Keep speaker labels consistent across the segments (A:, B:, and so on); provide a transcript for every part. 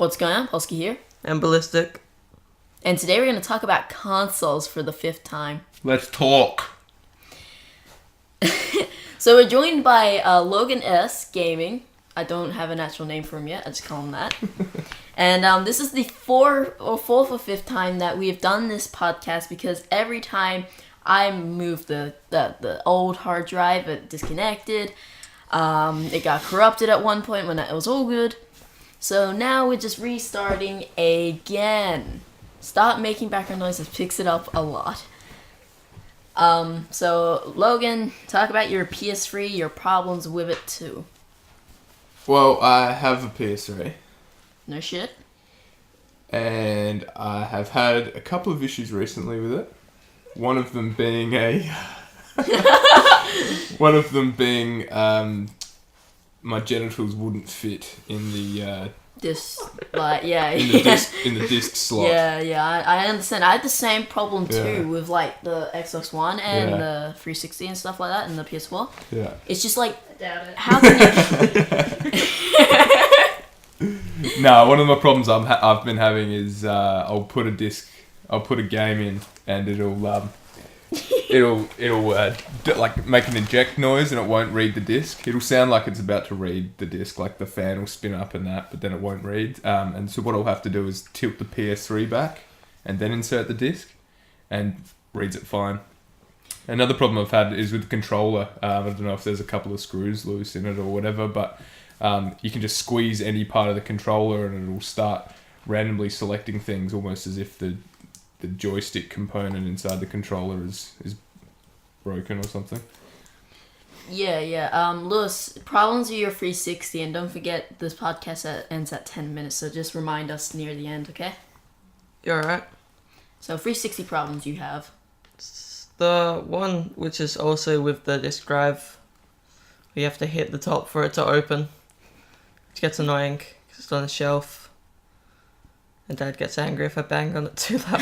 A: What's going on? Polsky here.
B: And Ballistic.
A: And today we're going to talk about consoles for the 5th time.
C: Let's talk.
A: So we're joined by Logan S. Gaming. I don't have an actual name for him yet. I just call him that. And this is the fourth or fifth time that we have done this podcast because every time I moved the old hard drive, it disconnected. It got corrupted at one point when it was all good. So now we're just restarting again. Stop making background noises. Picks it up a lot. So Logan, talk about your PS3, your problems with it too.
C: Well, I have a PS3.
A: No shit.
C: And I have had a couple of issues recently with it. One of them being my genitals wouldn't fit in the in the disc slot.
A: Yeah, I understand. I had the same problem too with like the Xbox One and the 360 and stuff like that, and the PS4.
C: Yeah.
A: It's just like,
D: I doubt it.
A: how can you?
C: No, one of my problems I've been having is I'll put a game in and it'll like make an eject noise and it won't read the disc. It'll sound like it's about to read the disc, like the fan will spin up and that, but then it won't read. And so what I'll have to do is tilt the PS3 back and then insert the disc, and reads it fine. Another problem I've had is with the controller. I don't know if there's a couple of screws loose in it or whatever, but you can just squeeze any part of the controller and it'll start randomly selecting things, almost as if the joystick component inside the controller is broken or something.
A: Yeah. Lewis, problems with your 360, and don't forget this podcast ends at 10 minutes, so just remind us near the end, okay?
B: You alright?
A: So 360 problems you have.
B: The one which is also with the disk drive, you have to hit the top for it to open. It gets annoying because it's on a shelf. And Dad gets angry if I bang on it too loud.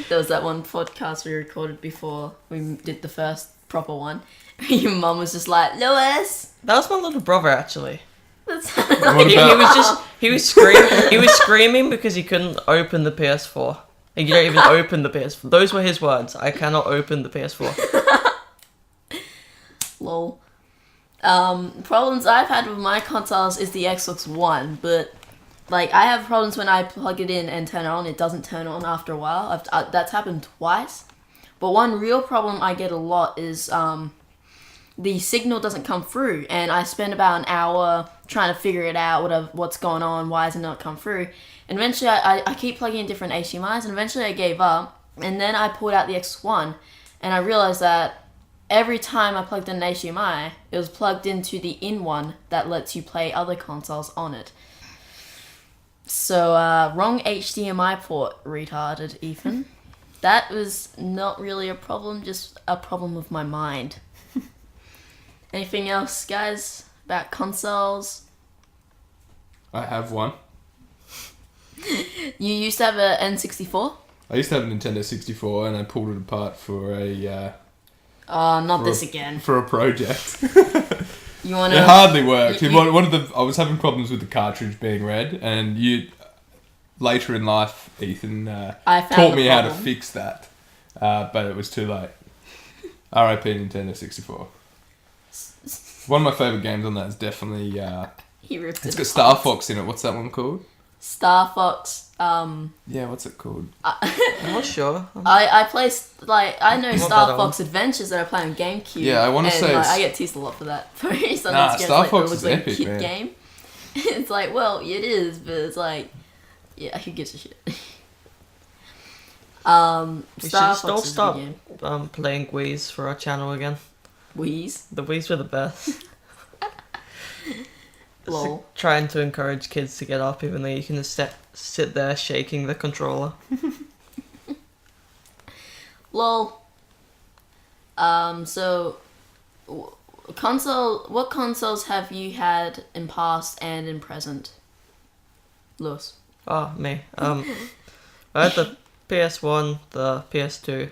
A: There was that one podcast we recorded before we did the first proper one. Your mum was just like, Lewis!
B: That was my little brother, actually.
A: That's
B: He was screaming because he couldn't open the PS4. And you don't even open the PS4. Those were his words. I cannot open the PS4.
A: Lol. Problems I've had with my consoles is the Xbox One, but like I have problems when I plug it in and turn it on. It doesn't turn on after a while. That's happened twice. But one real problem I get a lot is the signal doesn't come through, and I spend about an hour trying to figure it out. What's going on? Why is it not come through? And eventually, I keep plugging in different HDMIs, and eventually I gave up. And then I pulled out the X1, and I realized that every time I plugged in an HDMI, it was plugged into the in one that lets you play other consoles on it. So, wrong HDMI port, retarded, Ethan. That was not really a problem, just a problem with my mind. Anything else, guys, about consoles?
C: I have one.
A: You used to have an N64?
C: I used to have a Nintendo 64 and I pulled it apart for a...
A: this again.
C: For a project.
A: You wanna?
C: It hardly worked. I was having problems with the cartridge being red, and later in life, Ethan taught me how to fix that, but it was too late. R.I.P. Nintendo 64. One of my favourite games on that is definitely... it's got Star Fox in it. What's that one called?
A: Star Fox.
C: Yeah, what's it called?
B: I'm not sure.
A: I play I know Star Fox Adventures that I play on GameCube.
C: Yeah, I want to say
A: I get teased a lot for that.
C: Star Fox is
A: like
C: epic,
A: a kid
C: man.
A: game. It's like, well, it is, but it's like, yeah, who gives a shit?
B: We
A: Star
B: should
A: Fox
B: stop
A: is a good game.
B: playing Wii's for our channel again.
A: Wii's?
B: The Wii's were the best.
A: Lol.
B: Trying to encourage kids to get up, even though you can just sit there shaking the controller.
A: Lol. So, what consoles have you had in past and in present? Lewis.
B: Oh, me. I had the PS1, the PS2.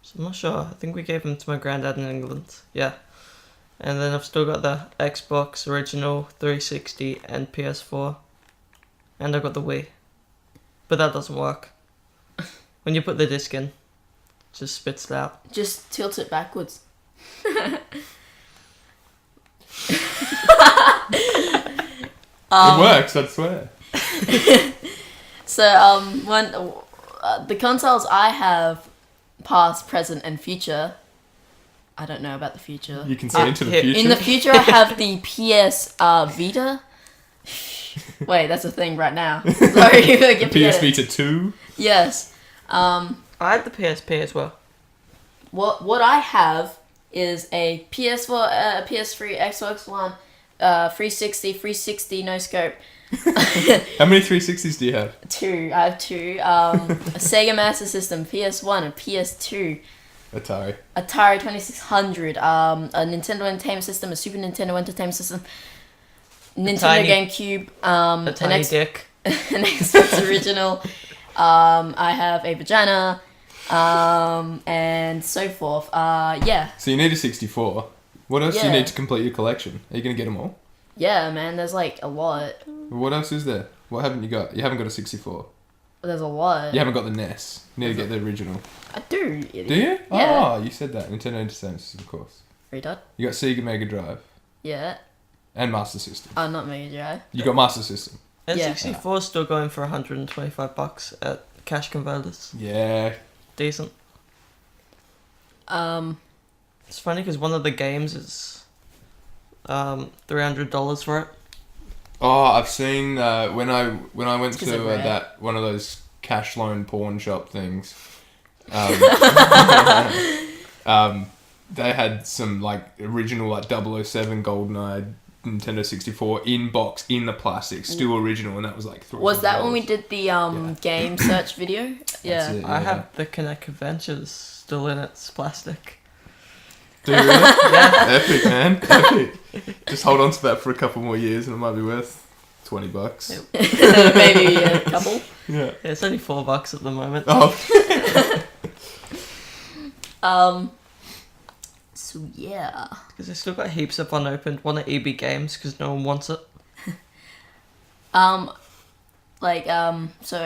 B: So I'm not sure. I think we gave them to my granddad in England. Yeah. And then I've still got the Xbox original, 360, and PS4. And I got the Wii. But that doesn't work. When you put the disc in, it just spits it out.
A: Just tilt it backwards.
C: It works, I swear.
A: So, when the consoles I have, past, present, and future. I don't know about the future.
C: You can see into the future.
A: In the future, I have the PS Vita. Wait, that's a thing right now. Sorry,
C: PS Vita 2.
A: Yes.
B: I had the PSP as well.
A: What I have is a PS4, PS3, Xbox One, 360 no scope.
C: How many 360s do you have?
A: Two. I have two. A Sega Master System, PS1 and PS2.
C: Atari
A: 2600. A Nintendo Entertainment System, a Super Nintendo Entertainment System, Nintendo GameCube,
B: A tiny dick.
A: an Xbox Original. I have a vagina, and so forth. Yeah.
C: So you need a 64. What else do you
A: Yeah.
C: need to complete your collection? Are you going to get them all?
A: Yeah, man. There's like a lot.
C: What else is there? What haven't you got? You haven't got a 64.
A: There's a lot.
C: You haven't got the NES. You need to get the original.
A: I do. Idiot.
C: Do you?
A: Yeah.
C: Oh, you said that. Nintendo Entertainment System, of course.
A: Retard.
C: You got Sega Mega Drive
A: Yeah.
C: and Master System.
A: Not Mega Drive.
C: You got Master System.
A: Yeah.
B: N64 is still going for $125 at cash converters.
C: Yeah.
B: Decent. It's funny because one of the games is $300 for it.
C: Oh, I've seen when I went
A: It's 'cause
C: to
A: they're rare.
C: that one of those cash loan pawn shop things. They had some like original like 007 GoldenEye Nintendo 64 in box in the plastic, still original, and that was like $300.
A: Was that when we did the game search video? Yeah.
C: That's it,
B: I
C: yeah.
B: have the Kinect Adventures still in its plastic.
C: Do you really?
B: Yeah.
C: Epic, man. Epic. Just hold on to that for a couple more years and it might be worth $20.
A: Maybe a couple.
C: Yeah.
B: It's only $4 at the moment.
C: Oh.
A: So yeah.
B: Because I still got heaps of unopened one at EB Games because no one wants it.
A: So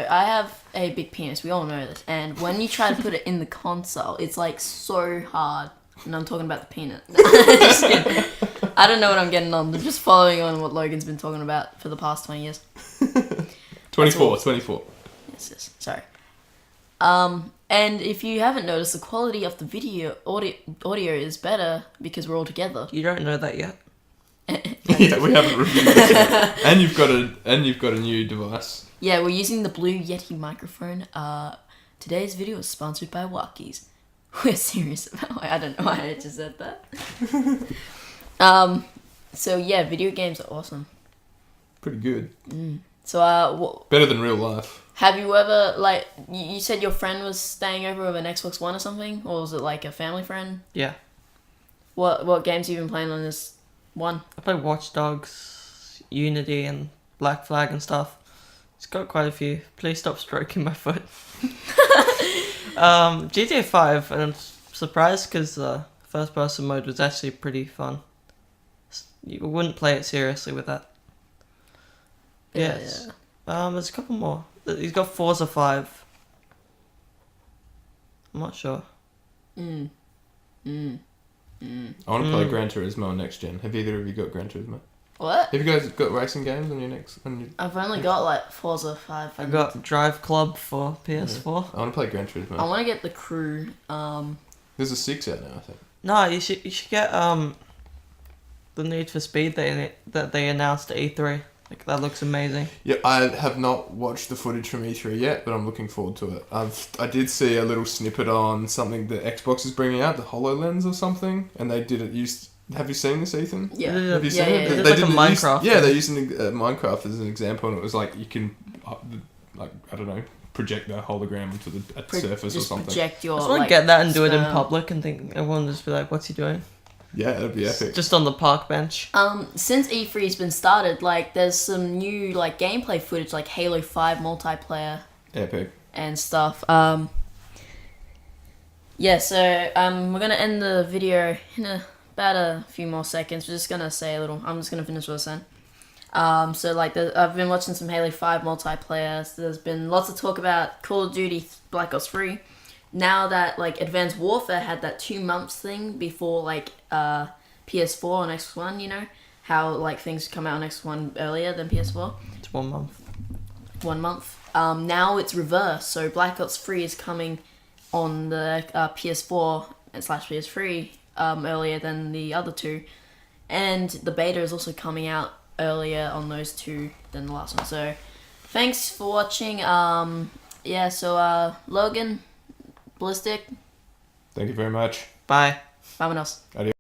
A: I have a big penis. We all know this. And when you try to put it in the console, it's like so hard. And I'm talking about the peanut. Just kidding. I don't know what I'm getting on. I'm just following on what Logan's been talking about for the past 20 years.
C: 24.
A: Yes. Sorry. And if you haven't noticed, the quality of the audio is better because we're all together.
B: You don't know that yet.
C: Yeah, we haven't reviewed this yet. And you've got a new device.
A: Yeah, we're using the Blue Yeti microphone. Today's video is sponsored by Walkies. We're serious about it. I don't know why I just said that. So yeah, video games are awesome.
C: Pretty good.
A: So
C: Better than real life.
A: have you ever like you said your friend was staying over with an Xbox One or something, or was it like a family friend?
B: Yeah.
A: What games have you been playing on this one?
B: I play Watch Dogs, Unity, and Black Flag and stuff. It's got quite a few. Please stop stroking my foot. GTA 5, and I'm surprised because first person mode was actually pretty fun. You wouldn't play it seriously with that. Yes.
A: Yeah.
B: There's a couple more. He's got Forza 5. I'm not sure.
C: I want to play Gran Turismo on next gen. Have either of you got Gran Turismo?
A: What?
C: Have you guys got racing games on your next?
A: I've only got like Forza 5.
B: I got Drive Club for PS4.
C: I want to play Gran Turismo.
A: I want to get the Crew.
C: There's a 6 out now, I think.
B: No, you should get the Need for Speed that they announced at E3. Like that looks amazing.
C: Yeah, I have not watched the footage from E3 yet, but I'm looking forward to it. I did see a little snippet on something that Xbox is bringing out, the HoloLens or something, and they did it. Have you seen this, Ethan?
A: Yeah.
C: Have you seen
A: Yeah,
C: it?
A: yeah.
B: It's like a Minecraft.
C: Yeah, they're using Minecraft as an example, and it was like you can, like I don't know, project the hologram onto the surface or
A: Just
C: something.
A: project your.
B: I just want to
A: like,
B: get that and do it in
A: sperm.
B: public and think everyone just be like, "What's he doing?"
C: Yeah, that'd be epic.
B: Just on the park bench.
A: Since E3's been started, like there's some new like gameplay footage, like Halo 5 multiplayer
C: Epic.
A: and stuff. Yeah, so we're gonna end the video in about a few more seconds. We're just gonna say a little. I'm just gonna finish what I was saying. So like I've been watching some Halo 5 multiplayer. So there's been lots of talk about Call of Duty Black Ops 3. Now that like Advanced Warfare had that 2 months thing before like PS4 and Xbox One, you know how like things come out on Xbox One earlier than PS4.
B: It's 1 month.
A: 1 month. Now it's reversed. So Black Ops 3 is coming on the PS4 and slash PS3 earlier than the other two, and the beta is also coming out earlier on those two than the last one. So thanks for watching. Yeah, so Logan, Ballistic,
C: Thank you very much.
B: Bye.
A: vámonos.
C: Adios.